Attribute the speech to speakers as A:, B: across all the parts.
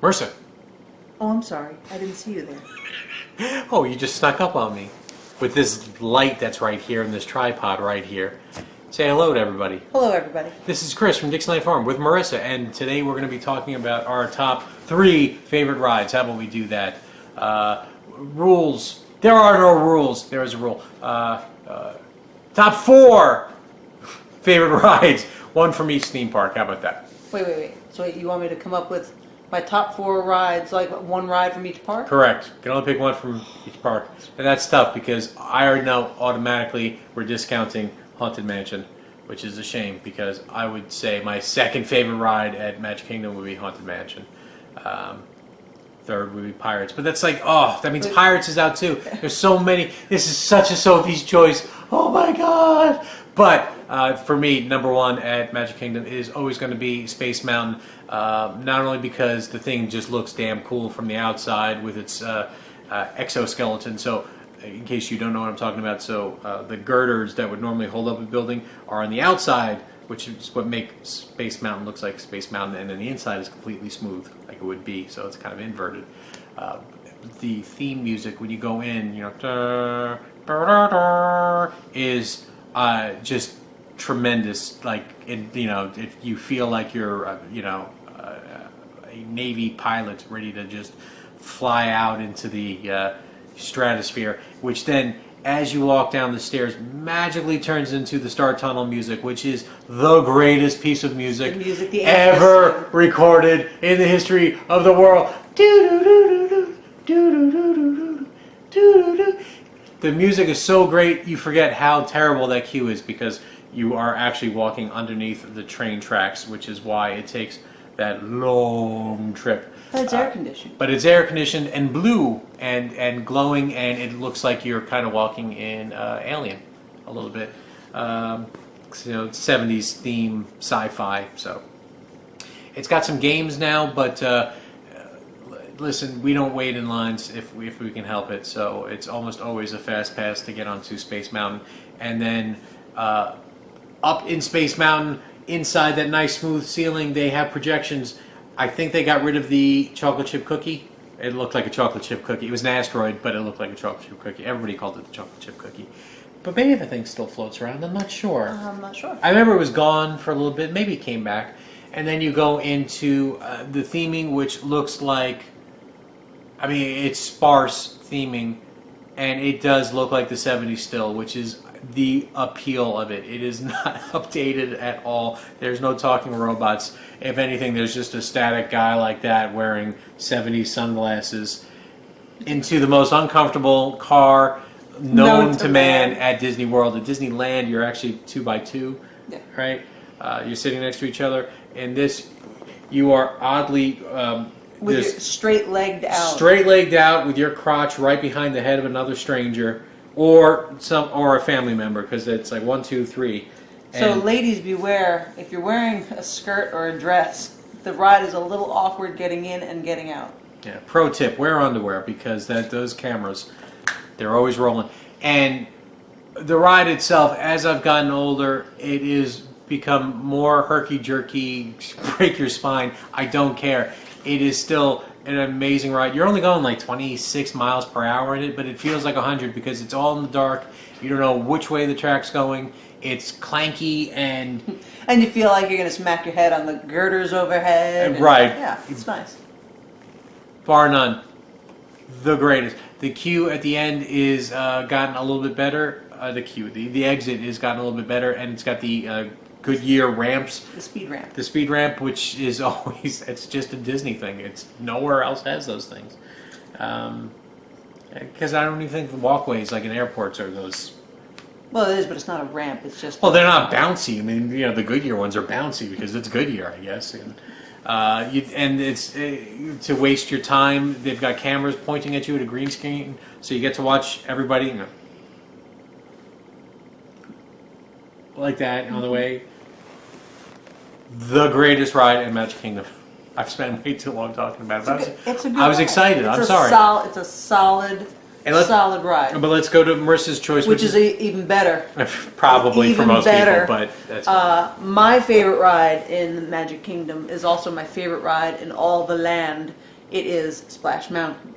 A: Marissa.
B: Oh, I'm sorry. I didn't see you there.
A: Oh, you just snuck up on me with this light that's right here and this tripod right here. Say hello to everybody.
B: Hello, everybody.
A: This is Chris from Dixieland Farm with Marissa, and today we're going to be talking about our top 3 favorite rides. How about we do that? Rules. There are no rules. There is a rule. Top 4 favorite rides. 1 from each theme park. How about that?
B: Wait. So you want me to come up with my top 4 rides, like 1 ride from each park?
A: Correct. You can only pick 1 from each park. And that's tough because I already know automatically we're discounting Haunted Mansion, which is a shame because I would say my second favorite ride at Magic Kingdom would be Haunted Mansion. Third would be Pirates. But that's like, oh, that means Pirates is out too. There's so many. This is such a Sophie's choice. Oh my God. But for me, number 1 at Magic Kingdom is always going to be Space Mountain. Not only because the thing just looks damn cool from the outside with its exoskeleton. So in case you don't know what I'm talking about, so the girders that would normally hold up a building are on the outside, which is what makes Space Mountain looks like Space Mountain, and then the inside is completely smooth, like it would be, so it's kind of inverted. The theme music, when you go in, you know, is just tremendous. Like, you know, if you feel like you're, you know, a Navy pilot ready to just fly out into the stratosphere, which then, as you walk down the stairs, magically turns into the Star Tunnel music, which is the greatest piece of music, ever recorded in the history of the world. The music is so great, you forget how terrible that queue is because you are actually walking underneath the train tracks, which is why it takes that long trip.
B: But it's air conditioned.
A: But it's air conditioned and blue and glowing, and it looks like you're kind of walking in Alien a little bit. You know, 70s theme sci-fi. So it's got some games now, but listen, we don't wait in lines if we can help it. So it's almost always a fast pass to get onto Space Mountain, and then up in Space Mountain, inside that nice smooth ceiling, they have projections. I think they got rid of the chocolate chip cookie. It looked like a chocolate chip cookie. It was an asteroid, but it looked like a chocolate chip cookie. Everybody called it the chocolate chip cookie. But maybe the thing still floats around. I'm not sure.
B: I'm not sure.
A: I remember it was gone for a little bit. Maybe it came back. And then you go into the theming, which looks like, I mean, it's sparse theming. And it does look like the 70s still, which is the appeal of it. It is not updated at all. There's no talking robots. If anything, there's just a static guy like that wearing 70s sunglasses into the most uncomfortable car known to man at Disney World. At Disneyland, you're actually 2x2,
B: yeah.
A: Right? You're sitting next to each other. In this, you are oddly
B: with your straight-legged out.
A: Straight-legged out with your crotch right behind the head of another stranger. Or a family member, because it's like 1, 2, 3.
B: So ladies, beware. If you're wearing a skirt or a dress, the ride is a little awkward getting in and getting out.
A: Yeah. Pro tip: wear underwear because those cameras, they're always rolling. And the ride itself, as I've gotten older, it is become more herky-jerky, break your spine. I don't care. It is still an amazing ride. You're only going like 26 miles per hour in it, but it feels like 100 because it's all in the dark. You don't know which way the track's going. It's clanky and
B: you feel like you're going to smack your head on the girders overhead.
A: Right.
B: Yeah, it's nice.
A: Bar none. The greatest. The queue at the end is gotten a little bit better. The exit has gotten a little bit better, and it's got the Goodyear ramps.
B: The speed ramp.
A: The speed ramp, which is always, it's just a Disney thing. It's nowhere else has those things. Because I don't even think the walkways like in airports are those.
B: Well, it is, but it's not a ramp. It's just.
A: Well, they're not bouncy. I mean, you know, the Goodyear ones are bouncy because it's Goodyear, I guess. And it's to waste your time. They've got cameras pointing at you at a green screen, so you get to watch everybody, you know, like that on the way. The greatest ride in Magic Kingdom. I've spent way too long talking about it. I was excited. I'm sorry.
B: It's a solid ride.
A: But let's go to Marissa's choice,
B: which is even better.
A: Probably
B: even
A: for most
B: better.
A: people, but that's
B: my favorite ride in the Magic Kingdom is also my favorite ride in all the land. it is Splash Mountain.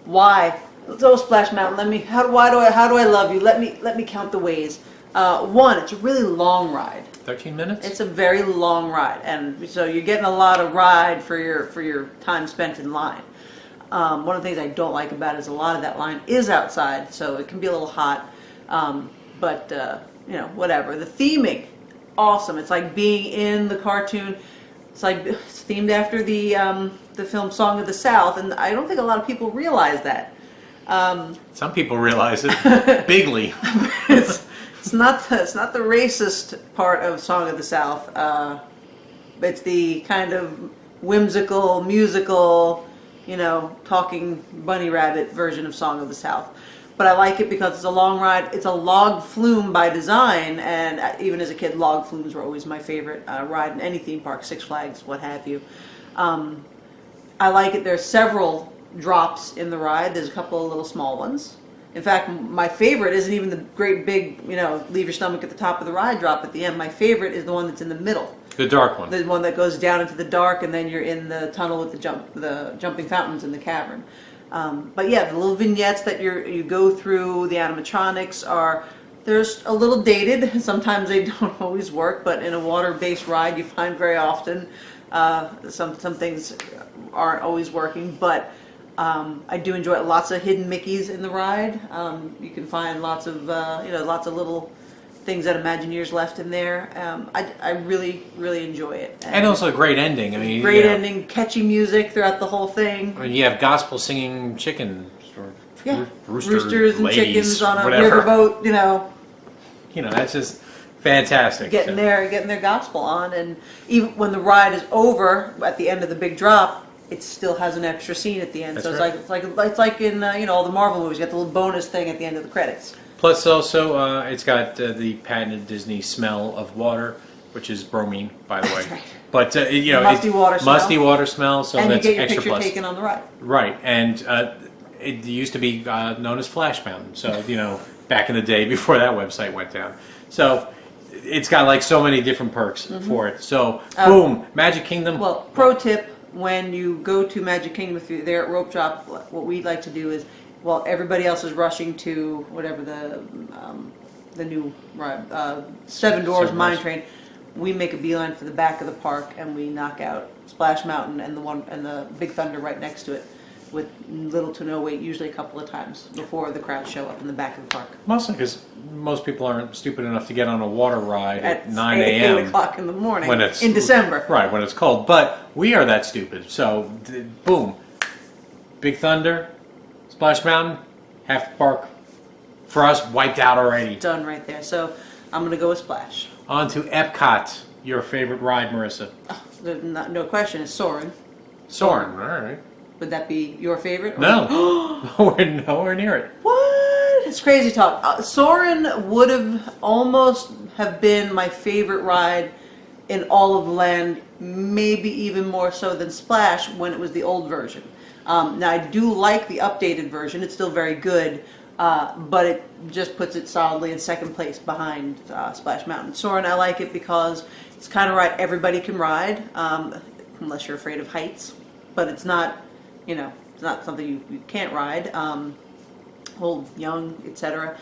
B: Why? So Splash Mountain. How do I love you? Let me count the ways. One, it's a really long ride.
A: 13 minutes?
B: It's a very long ride, and so you're getting a lot of ride for your time spent in line. One of the things I don't like about it is a lot of that line is outside, so it can be a little hot. But whatever. The theming, awesome. It's like being in the cartoon. It's themed after the film Song of the South, and I don't think a lot of people realize that.
A: Some people realize it bigly.
B: It's not the racist part of Song of the South. It's the kind of whimsical, musical, talking bunny rabbit version of Song of the South. But I like it because it's a long ride. It's a log flume by design, and even as a kid, log flumes were always my favorite ride in any theme park, Six Flags, what have you. I like it. There's several drops in the ride. There's a couple of little small ones. In fact, my favorite isn't even the great big, leave your stomach at the top of the ride drop at the end. My favorite is the one that's in the middle.
A: The dark one.
B: The one that goes down into the dark, and then you're in the tunnel with the jumping fountains in the cavern. But yeah, the little vignettes that you go through, the animatronics there's a little dated. Sometimes they don't always work, but in a water-based ride, you find very often some things aren't always working. But I do enjoy it. Lots of hidden Mickeys in the ride. You can find lots of little things that Imagineers left in there. I really, really enjoy it.
A: And also a great ending. I mean,
B: great ending, catchy music throughout the whole thing.
A: I mean, you have gospel singing chickens or
B: roosters and
A: ladies,
B: chickens on a
A: whatever.
B: riverboat.
A: That's just fantastic.
B: Getting their gospel on, and even when the ride is over at the end of the big drop, it still has an extra scene at the end.
A: That's
B: so
A: right.
B: it's like in all the Marvel movies. You got the little bonus thing at the end of the credits.
A: Plus, also, it's got the patented Disney smell of water, which is bromine, by the way.
B: That's right.
A: But
B: Musty water smell.
A: Musty water smell. So
B: and
A: that's
B: you get your
A: extra
B: picture
A: plus.
B: taken on the ride.
A: Right, and it used to be known as Flash Mountain. So back in the day before that website went down. So it's got like so many different perks for it. So boom, Magic Kingdom.
B: Well, pro tip: when you go to Magic Kingdom, if you're there at Rope Drop, what we'd like to do is, while everybody else is rushing to whatever the new ride, Seven Doors Mine Train, we make a beeline for the back of the park and we knock out Splash Mountain and the Big Thunder right next to it, with little to no wait, usually a couple of times before the crowds show up in the back of the park.
A: Mostly because most people aren't stupid enough to get on a water ride at 9
B: 8
A: a.m.
B: o'clock in the morning
A: when it's
B: in December.
A: Right, when it's cold. But we are that stupid. So, boom. Big Thunder, Splash Mountain, half the park, for us, wiped out already.
B: Done right there. So I'm going to go with Splash.
A: On to Epcot, your favorite ride, Marissa.
B: Oh, no question, it's Soarin'.
A: Soarin', all right.
B: Would that be your favorite? Or
A: No. We're nowhere near it.
B: What? It's crazy talk. Soarin' would have almost have been my favorite ride in all of the land, maybe even more so than Splash when it was the old version. Now I do like the updated version. It's still very good, but it just puts it solidly in second place behind Splash Mountain. Soarin', I like it because it's kind of ride everybody can ride, unless you're afraid of heights. But it's not, it's not something you can't ride. Old, young, etc.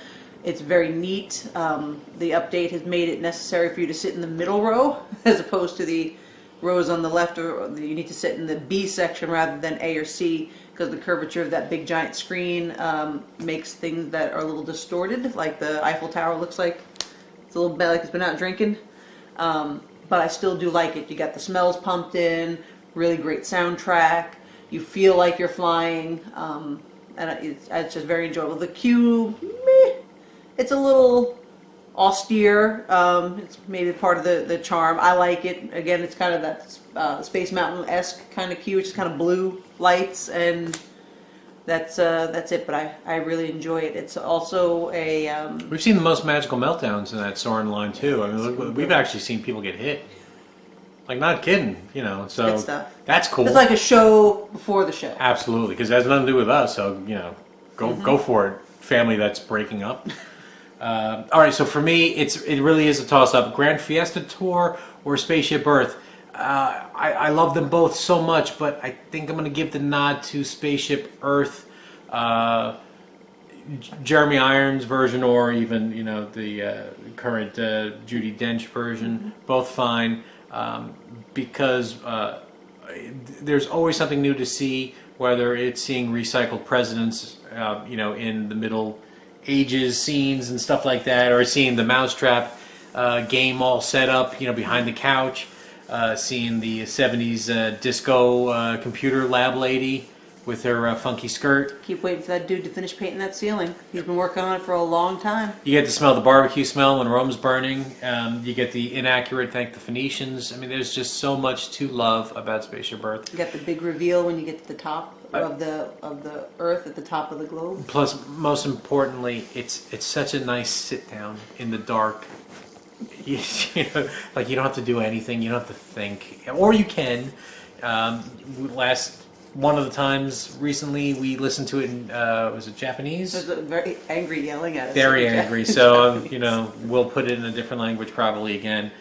B: It's very neat. The update has made it necessary for you to sit in the middle row as opposed to the rows on the left, or you need to sit in the B section rather than A or C, because the curvature of that big giant screen makes things that are a little distorted, like the Eiffel Tower looks like it's a little bit like it's been out drinking. But I still do like it. You got the smells pumped in, really great soundtrack. You feel like you're flying, and it's just very enjoyable. The queue, meh, it's a little austere. It's maybe part of the charm. I like it. Again, it's kind of that Space Mountain-esque kind of queue. It's just kind of blue lights, and that's it. But I really enjoy it. It's also a
A: We've seen the most magical meltdowns in that Soarin' line too. I mean, look, we've actually seen people get hit. Like, not kidding, so
B: good stuff.
A: That's cool.
B: It's like a show before the show.
A: Absolutely, because it has nothing to do with us, so, go for it, family that's breaking up. All right, so for me, it really is a toss-up. Grand Fiesta Tour or Spaceship Earth. I love them both so much, but I think I'm going to give the nod to Spaceship Earth, Jeremy Irons version, or even the current Judi Dench version. Both fine, because there's always something new to see. Whether it's seeing recycled presidents, in the Middle Ages scenes and stuff like that, or seeing the mousetrap game all set up, behind the couch. Seeing the 70s disco computer lab lady with her funky skirt.
B: Keep waiting for that dude to finish painting that ceiling. He's been working on it for a long time.
A: You get to smell the barbecue smell when Rome's burning. You get the inaccurate thank the Phoenicians. I mean, there's just so much to love about Spaceship Earth.
B: You got the big reveal when you get to the top of the Earth, at the top of the globe.
A: Plus, most importantly, it's such a nice sit down in the dark. You don't have to do anything. You don't have to think, or you can. One of the times recently, we listened to it in was it Japanese?
B: There's a very angry yelling at us.
A: Very angry. So we'll put it in a different language probably again.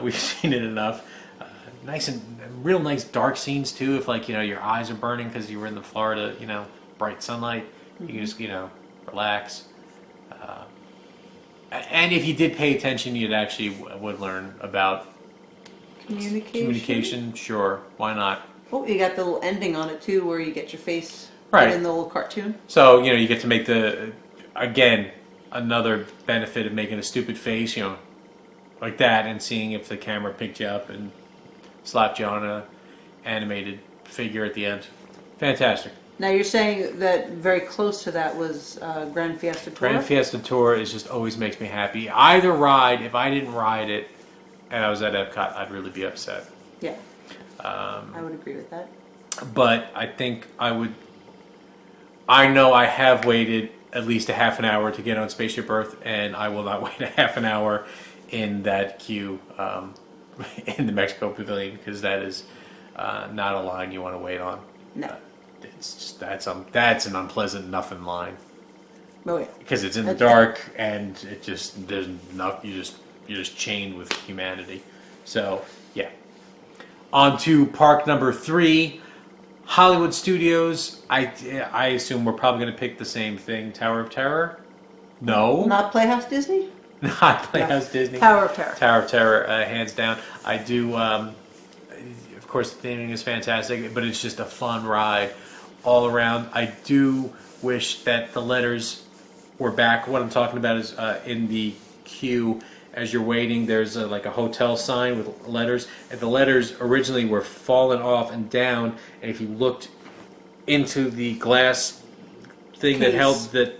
A: We've seen it enough. Nice and real nice dark scenes too. If your eyes are burning because you were in the Florida bright sunlight, you can just relax. And if you did pay attention, you'd actually would learn about communication. Sure, why not?
B: Oh, you got the little ending on it too, where you get your face
A: right
B: in the little cartoon.
A: So you get to make another benefit of making a stupid face, like that, and seeing if the camera picked you up and slapped you on a animated figure at the end. Fantastic.
B: Now you're saying that very close to that was Grand Fiesta Tour?
A: Grand Fiesta Tour just always makes me happy. Either ride, if I didn't ride it and I was at Epcot, I'd really be upset.
B: Yeah, I would agree with that.
A: But I think I know I have waited at least a half an hour to get on Spaceship Earth, and I will not wait a half an hour in that queue in the Mexico Pavilion, because that is not a line you want to wait on.
B: No.
A: It's just that's an unpleasant nothing line.
B: Oh yeah.
A: Because it's in the dark and there's enough. You're just chained with humanity. So yeah. On to park number 3, Hollywood Studios. I assume we're probably going to pick the same thing. Tower of Terror. No.
B: Not Playhouse Disney.
A: Not Playhouse Disney.
B: Tower of Terror.
A: Tower of Terror, hands down. I do. Of course, the theming is fantastic, but it's just a fun ride all around. I do wish that the letters were back. What I'm talking about is in the queue, as you're waiting, there's a hotel sign with letters, and the letters originally were falling off and down, and if you looked into the glass thing that held that,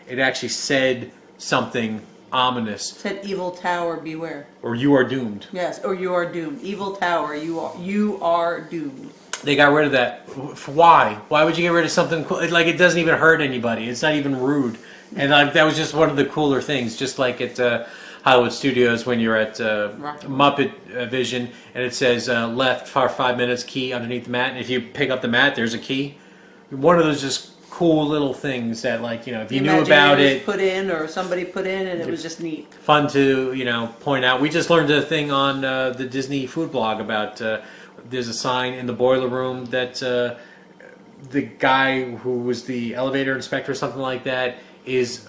A: it actually said something ominous.
B: It said "Evil Tower, beware."
A: Or "You are doomed."
B: Yes, or "You are doomed." Evil Tower, you are doomed.
A: They got rid of that. Why? Why would you get rid of something cool? It doesn't even hurt anybody. It's not even rude. And that was just one of the cooler things. Just like at Hollywood Studios when you're at Muppet Vision, and it says left for 5 minutes, key underneath the mat. And if you pick up the mat, there's a key. One of those just cool little things that, if you knew about it,
B: put in, or somebody put in, and it was just neat.
A: Fun to point out. We just learned a thing on the Disney food blog about. There's a sign in the boiler room that the guy who was the elevator inspector or something like that is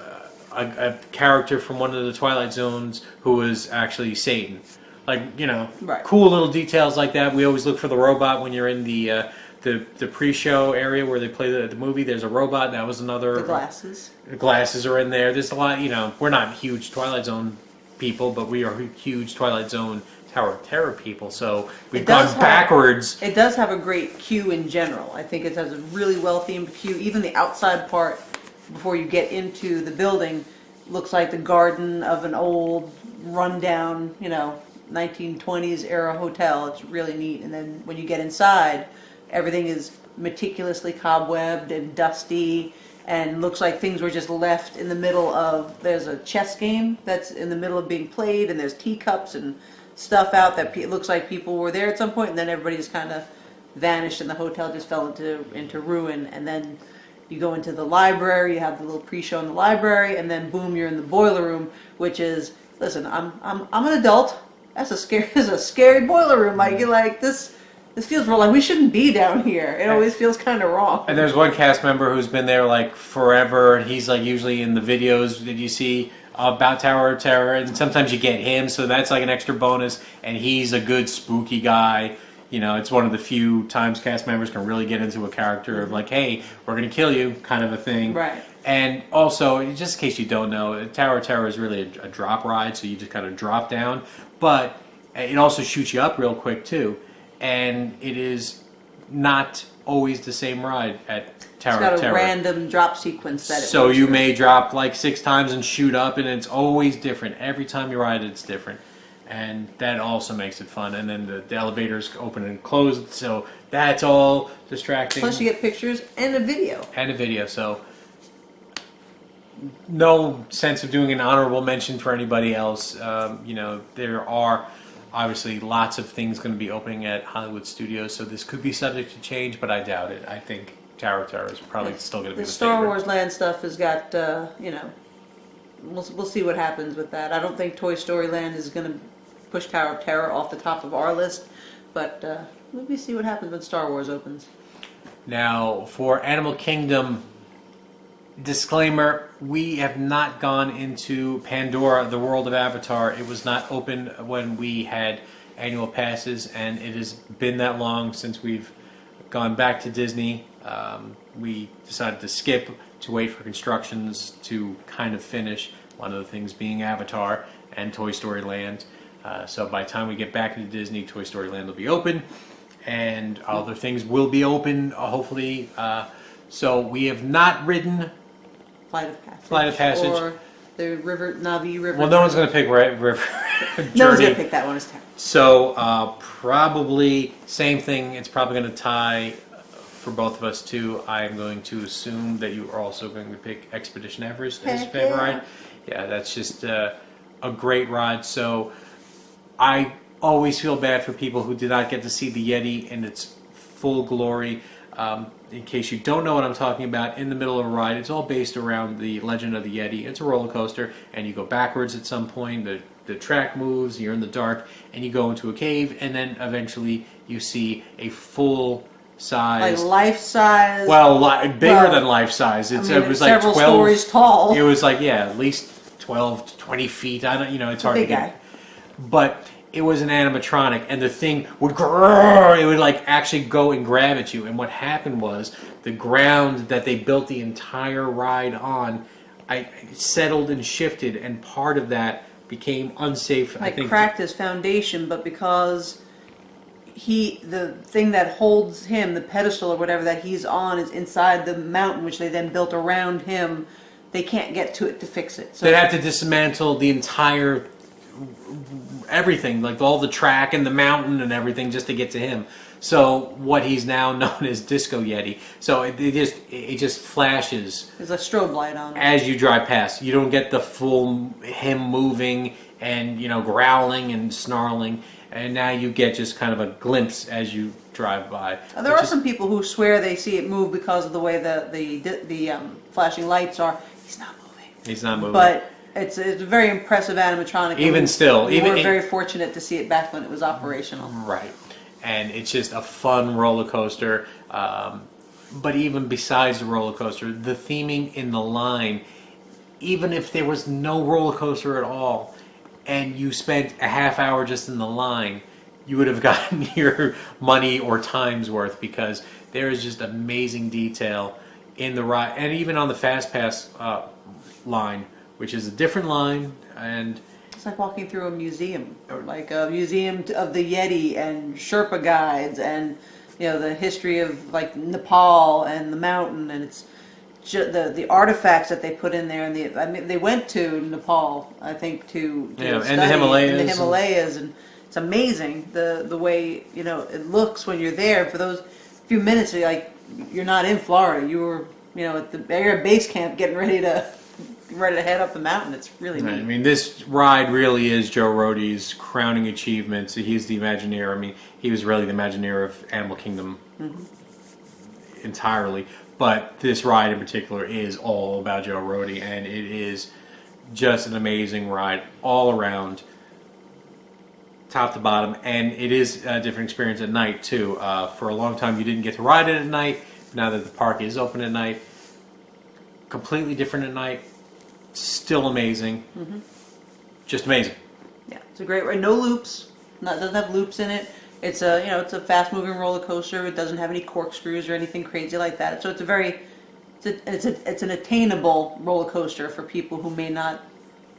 A: a character from one of the Twilight Zones who was actually Satan. Right. Cool little details like that. We always look for the robot when you're in the pre-show area where they play the movie. There's a robot. That was another.
B: The glasses.
A: The glasses are in there. There's a lot. We're not huge Twilight Zone people, but we are huge Twilight Zone Tower of Terror people, so we've gone backwards.
B: It does have a great queue in general. I think it has a really well-themed queue. Even the outside part, before you get into the building, looks like the garden of an old, rundown, 1920s era hotel. It's really neat. And then when you get inside, everything is meticulously cobwebbed and dusty, and looks like things were just left in the middle of. There's a chess game that's in the middle of being played, and there's teacups and stuff out that it looks like people were there at some point, and then everybody just kind of vanished, and the hotel just fell into ruin. And then you go into the library, you have the little pre-show in the library, and then boom, you're in the boiler room, which is, listen, I'm an adult that's a scary boiler room. Like, you're like, this feels real. Like, we shouldn't be down here. It always feels kind of wrong.
A: And there's one cast member who's been there like forever, and he's like usually in the videos that you see about Tower of Terror, and sometimes you get him, so that's like an extra bonus. And he's a good spooky guy. You know, it's one of the few times cast members can really get into a character of like, hey, we're gonna kill you, kind of a thing.
B: Right.
A: And also, just in case you don't know, Tower of Terror is really a drop ride, so you just kind of drop down. But it also shoots you up real quick too, and it is not always the same ride at Tower of Terror.
B: It's got a random drop sequence that it
A: So
B: goes
A: you
B: through.
A: may drop like 6 times and shoot up, and it's always different. Every time you ride it, it's different. And that also makes it fun. And then the elevators open and close, so that's all distracting.
B: Plus, you get pictures and a video.
A: And a video, so no sense of doing an honorable mention for anybody else. You know, there are obviously lots of things going to be opening at Hollywood Studios, so this could be subject to change, but I doubt it. I think Tower of Terror is probably still going to be the
B: Star
A: favorite.
B: Wars Land stuff has got, you know, we'll see what happens with that. I don't think Toy Story Land is going to push Tower of Terror off the top of our list, but maybe see what happens when Star Wars opens.
A: Now, for Animal Kingdom, disclaimer, we have not gone into Pandora, the world of Avatar. It was not open when we had annual passes, and it has been that long since we've gone back to Disney. We decided to skip to wait for constructions to kind of finish, one of the things being Avatar and Toy Story Land. So by the time we get back into Disney, Toy Story Land will be open, and other things will be open, hopefully. So we have not ridden
B: Flight of Passage.
A: Flight of Passage.
B: Or the Navi River.
A: Well, no one's going to pick River Journey.
B: No one's going to pick that one as Tower.
A: So probably same thing. It's probably going to tie for both of us too. I'm going to assume that you are also going to pick Expedition Everest as your favorite ride. Yeah, that's just a great ride. So I always feel bad for people who did not get to see the Yeti in its full glory. In case you don't know what I'm talking about, in the middle of a ride, it's all based around the legend of the Yeti. It's a roller coaster, and you go backwards at some point. The track moves, you're in the dark, and you go into a cave, and then eventually you see a full size,
B: like life size.
A: well, bigger than life size. It was like
B: several
A: 12
B: stories tall.
A: It was like, yeah, at least 12 to 20 feet. I don't, it's hard
B: big
A: to get.
B: guy.
A: But it was an animatronic, and the thing would grrr, it would like actually go and grab at you. And what happened was the ground that they built the entire ride on, I settled and shifted, and part of that became unsafe.
B: Like
A: I think
B: cracked his foundation, but because the thing that holds him, the pedestal or whatever that he's on, is inside the mountain, which they then built around him. They can't get to it to fix it. So
A: they'd have to dismantle the entire everything, like all the track and the mountain and everything, just to get to him. So what he's now known as Disco Yeti. So it just flashes.
B: there's a strobe light on him.
A: As you drive past. You don't get the full him moving and growling and snarling, and now you get just kind of a glimpse as you drive by.
B: There are some people who swear they see it move because of the way the flashing lights are. He's not moving.
A: He's not moving.
B: But it's a very impressive animatronic.
A: Even still,
B: we were very fortunate to see it back when it was operational.
A: Right. And it's just a fun roller coaster. But even besides the roller coaster, the theming in the line, even if there was no roller coaster at all, and you spent a half hour just in the line, you would have gotten your money or time's worth, because there is just amazing detail in the ride, and even on the Fast Pass line, which is a different line, and
B: It's like walking through a museum, like a museum of the Yeti and Sherpa guides, and the history of like Nepal and the mountain, and it's just the artifacts that they put in there. And they went to Nepal, I think, to
A: and
B: study
A: the Himalayas.
B: in the Himalayas, and it's amazing the way it looks when you're there. For those few minutes, you're not in Florida. You were at the Air Base Camp getting ready to head up the mountain. It's really neat.
A: I mean, this ride really is Joe Rohde's crowning achievement. So he's the Imagineer. I mean, he was really the Imagineer of Animal Kingdom entirely. But this ride in particular is all about Joe Rohde, and it is just an amazing ride all around. top to bottom, and it is a different experience at night too. For a long time, you didn't get to ride it at night. Now that the park is open at night, completely different at night. Still amazing. Just amazing.
B: Yeah, it's a great ride. No loops. Doesn't have loops in it. It's a it's a fast moving roller coaster. It doesn't have any corkscrews or anything crazy like that. So it's a very it's an attainable roller coaster for people who may not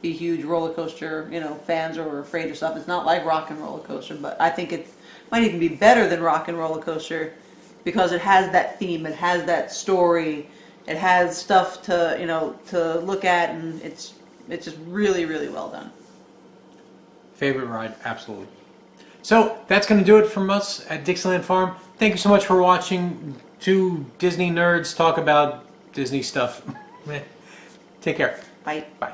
B: be huge roller coaster fans or afraid of stuff. It's not like Rock and Roller Coaster, but I think it might even be better than Rock and Roller Coaster because it has that theme, it has that story, it has stuff to look at, and it's just really, really well done.
A: Favorite ride, absolutely. So that's going to do it from us at Dixieland Farm. Thank you so much for watching. Two Disney nerds talk about Disney stuff. Take care.
B: Bye.
A: Bye.